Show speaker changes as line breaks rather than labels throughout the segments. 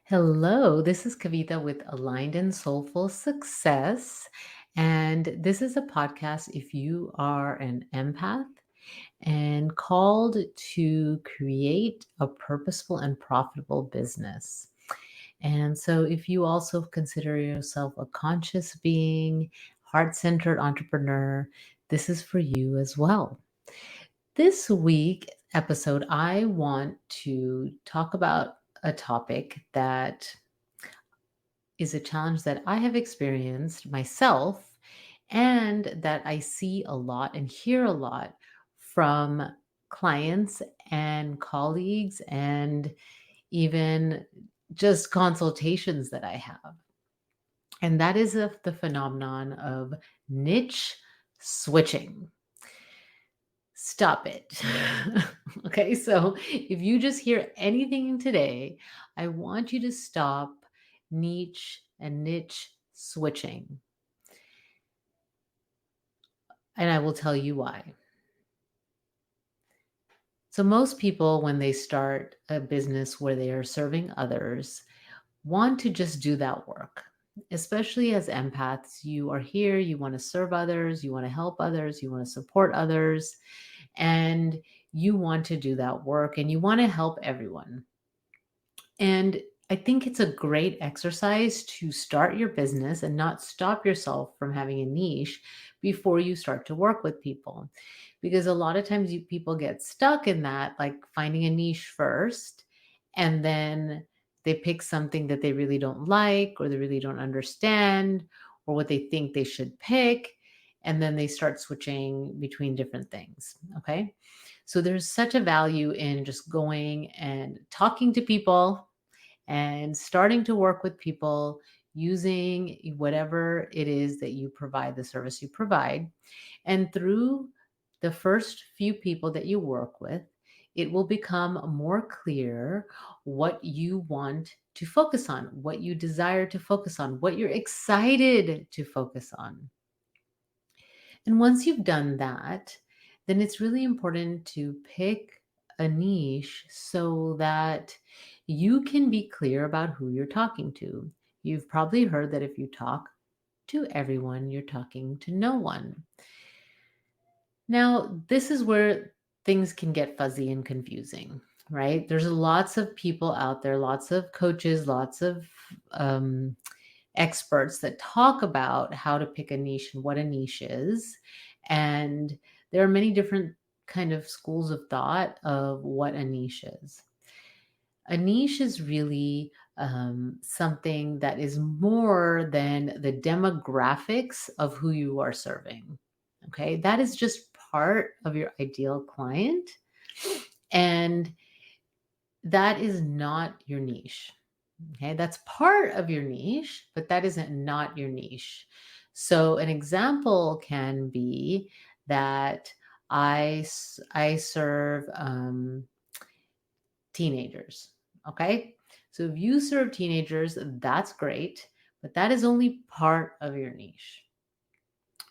Hello, this is Kavita with Aligned and Soulful Success. And this is a podcast if you are an empath and called to create a purposeful and profitable business. And so, if you also consider yourself a conscious being, heart centered entrepreneur, this is for you as well. This week episode, I want to talk about a topic that is a challenge that I have experienced myself and that I see a lot and hear a lot from clients and colleagues and even just consultations that I have. And that is the phenomenon of niche switching. Stop it. Okay, so if you just hear anything today, I want you to stop niche switching. And I will tell you why. So, most people, when they start a business where they are serving others, want to just do that work. Especially as empaths, you are here, you want to serve others, you want to help others, you want to support others, and you want to do that work and you want to help everyone. And I think it's a great exercise to start your business and not stop yourself from having a niche before you start to work with people. Because a lot of times people get stuck in that, like finding a niche first, and then they pick something that they really don't like or they really don't understand or what they think they should pick. And then they start switching between different things. Okay. So there's such a value in just going and talking to people and starting to work with people using whatever it is that you provide, the service you provide. And through the first few people that you work with, it will become more clear what you want to focus on, what you desire to focus on, what you're excited to focus on. And once you've done that, then it's really important to pick a niche so that you can be clear about who you're talking to. You've probably heard that if you talk to everyone, you're talking to no one. Now, this is where things can get fuzzy and confusing, right? There's lots of people out there, lots of coaches, lots of um, experts that talk about how to pick a niche and what a niche is. And there are many different kind of schools of thought of what a niche is. A niche is really something that is more than the demographics of who you are serving. Okay, that is just part of your ideal client, and that is not your niche. Okay, that's part of your niche, but that isn't not your niche. So an example can be that I serve teenagers. Okay, so if you serve teenagers, that's great, but that is only part of your niche.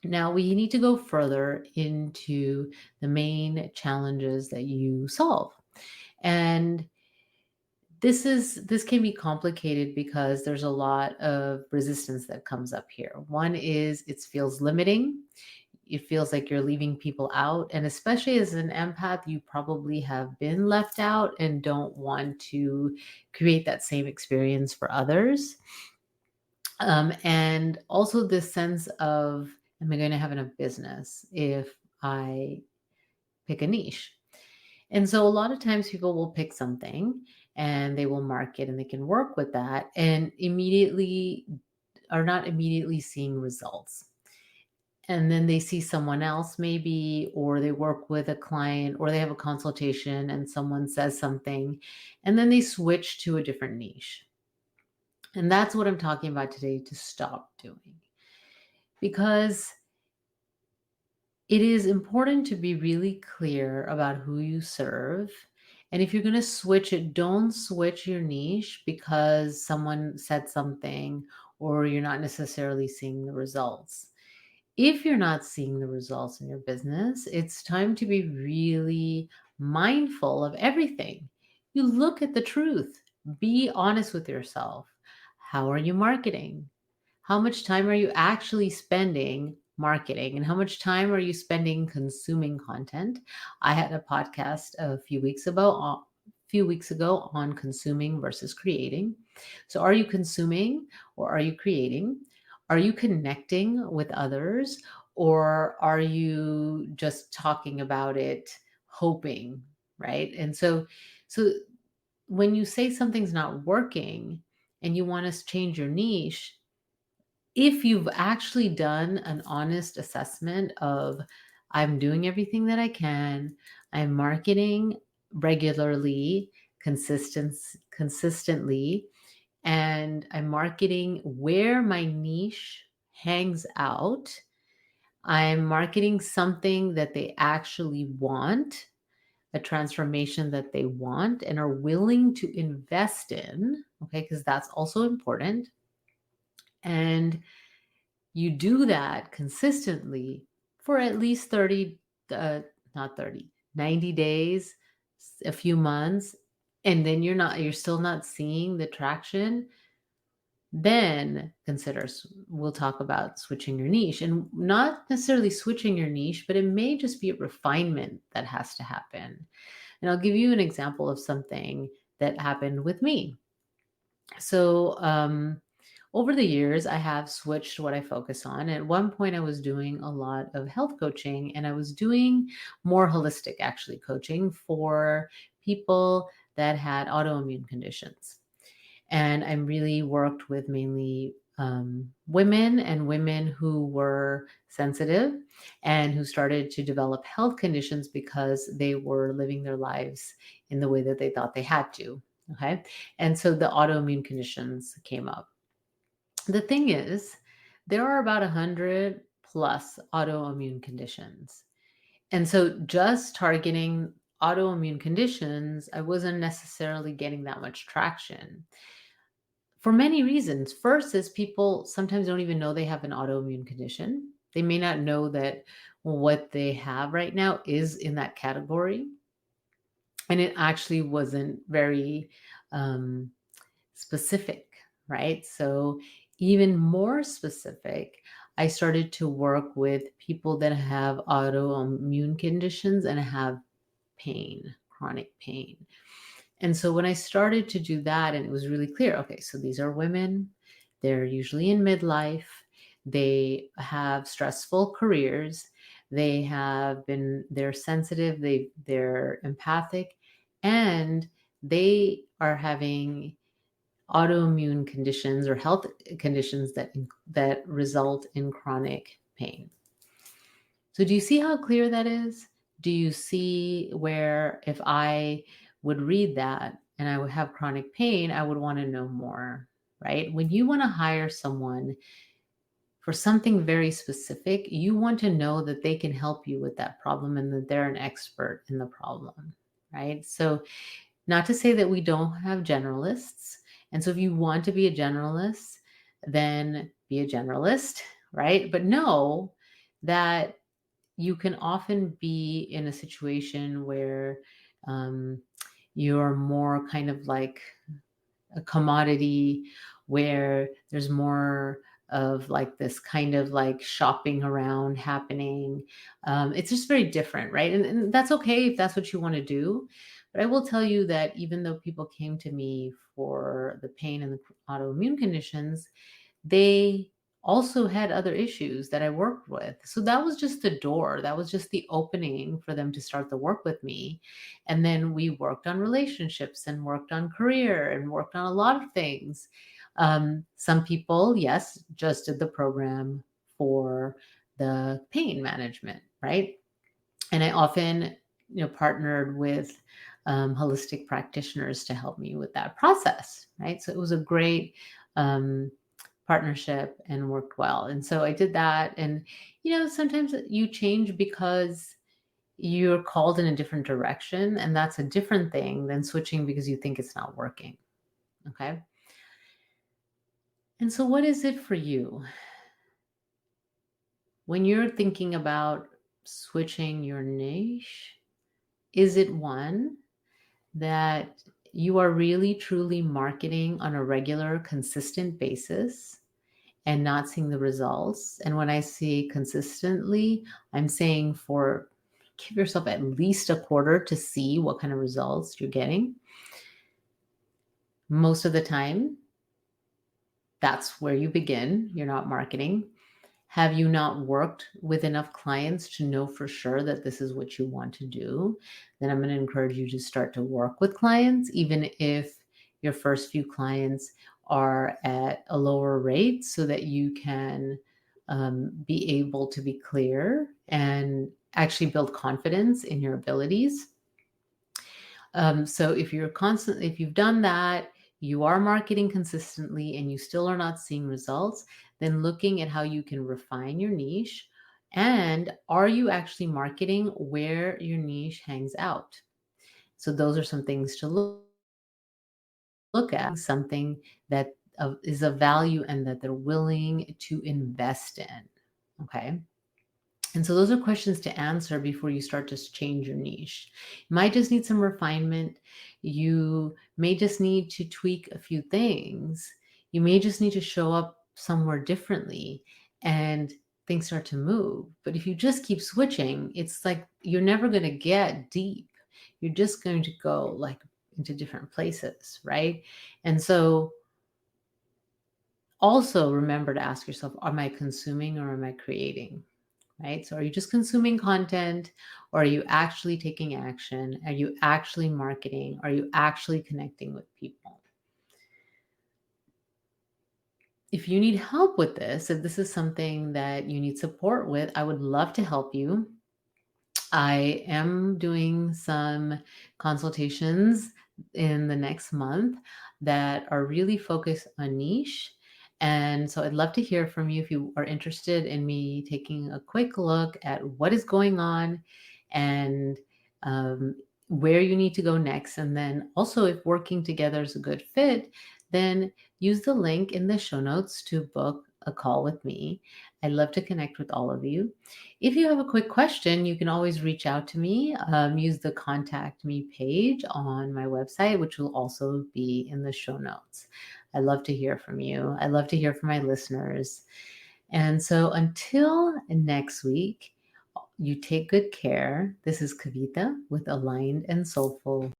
Now we need to go further into the main challenges that you solve, and this can be complicated because there's a lot of resistance that comes up here. One is it feels limiting. It feels like you're leaving people out, and especially as an empath, you probably have been left out and don't want to create that same experience for others. And also this sense of, am I going to have enough business if I pick a niche? And so a lot of times people will pick something and they will market and they can work with that and immediately are not immediately seeing results. And then they see someone else maybe, or they work with a client, or they have a consultation and someone says something, and then they switch to a different niche. And that's what I'm talking about today, to stop doing. Because it is important to be really clear about who you serve. And if you're going to switch it, don't switch your niche because someone said something or you're not necessarily seeing the results. If you're not seeing the results in your business, it's time to be really mindful of everything. You look at the truth. Be honest with yourself. How are you marketing? How much time are you actually spending marketing, and how much time are you spending consuming content? I had a podcast a few weeks ago on consuming versus creating. So are you consuming or are you creating? Are you connecting with others, or are you just talking about it hoping, right? And so when you say something's not working and you want to change your niche, if you've actually done an honest assessment of, I'm doing everything that I can, I'm marketing regularly, consistently, and I'm marketing where my niche hangs out. I'm marketing something that they actually want, a transformation that they want and are willing to invest in, okay, because that's also important. And you do that consistently for at least 30, not 30, 90 days, a few months, and then you're still not seeing the traction, then we'll talk about switching your niche, and not necessarily switching your niche, but it may just be a refinement that has to happen. And I'll give you an example of something that happened with me. So, over the years, I have switched what I focus on. At one point, I was doing a lot of health coaching, and I was doing more holistic, actually, coaching for people that had autoimmune conditions. And I really worked with mainly women, and women who were sensitive and who started to develop health conditions because they were living their lives in the way that they thought they had to. Okay. And so the autoimmune conditions came up. The thing is, there are about 100 plus autoimmune conditions. And so just targeting autoimmune conditions, I wasn't necessarily getting that much traction for many reasons. First is people sometimes don't even know they have an autoimmune condition. They may not know that what they have right now is in that category. And it actually wasn't very um, specific, right? So, even more specific, I started to work with people that have autoimmune conditions and have pain, chronic pain. And so when I started to do that, and it was really clear, okay, so these are women, they're usually in midlife, they have stressful careers, they're sensitive, they're empathic, and they are having autoimmune conditions or health conditions that result in chronic pain. So do you see how clear that is? Do you see where if I would read that and I would have chronic pain, I would want to know more, right? When you want to hire someone for something very specific, you want to know that they can help you with that problem and that they're an expert in the problem, right? So, not to say that we don't have generalists. And so, if you want to be a generalist, then be a generalist, right? But know that you can often be in a situation where um, you're more kind of like a commodity, where there's more of like this kind of like shopping around happening. It's just very different, right? And that's okay if that's what you want to do. But I will tell you that even though people came to me for the pain and the autoimmune conditions, they also had other issues that I worked with. So that was just the door. That was just the opening for them to start the work with me. And then we worked on relationships and worked on career and worked on a lot of things. Some people, yes, just did the program for the pain management, right? And I often, partnered with holistic practitioners to help me with that process, right? So it was a great um, partnership and worked well. And so I did that. And, sometimes you change because you're called in a different direction. And that's a different thing than switching because you think it's not working. Okay. And so, what is it for you when you're thinking about switching your niche? Is it one that you are really truly marketing on a regular, consistent basis and not seeing the results. And when I say consistently, I'm saying for give yourself at least a quarter to see what kind of results you're getting. Most of the time, that's where you begin. You're not marketing. Have you not worked with enough clients to know for sure that this is what you want to do? Then I'm going to encourage you to start to work with clients, even if your first few clients are at a lower rate, so that you can be able to be clear and actually build confidence in your abilities. So if you've done that, you are marketing consistently and you still are not seeing results, then looking at how you can refine your niche. And are you actually marketing where your niche hangs out? So those are some things to look at, something that is of value and that they're willing to invest in. Okay. And so those are questions to answer before you start to change your niche. You might just need some refinement. You may just need to tweak a few things. You may just need to show up somewhere differently and things start to move. But if you just keep switching, it's like you're never going to get deep. You're just going to go like into different places, right? And so also remember to ask yourself, am I consuming or am I creating? Right? So are you just consuming content or are you actually taking action? Are you actually marketing? Are you actually connecting with people? If you need help with this, if this is something that you need support with, I would love to help you. I am doing some consultations in the next month that are really focused on niche. And so I'd love to hear from you if you are interested in me taking a quick look at what is going on and where you need to go next. And then also, if working together is a good fit, then use the link in the show notes to book a call with me. I'd love to connect with all of you. If you have a quick question, you can always reach out to me. Use the contact me page on my website, which will also be in the show notes. I love to hear from you. I love to hear from my listeners. And so until next week, you take good care. This is Kavita with Aligned and Soulful.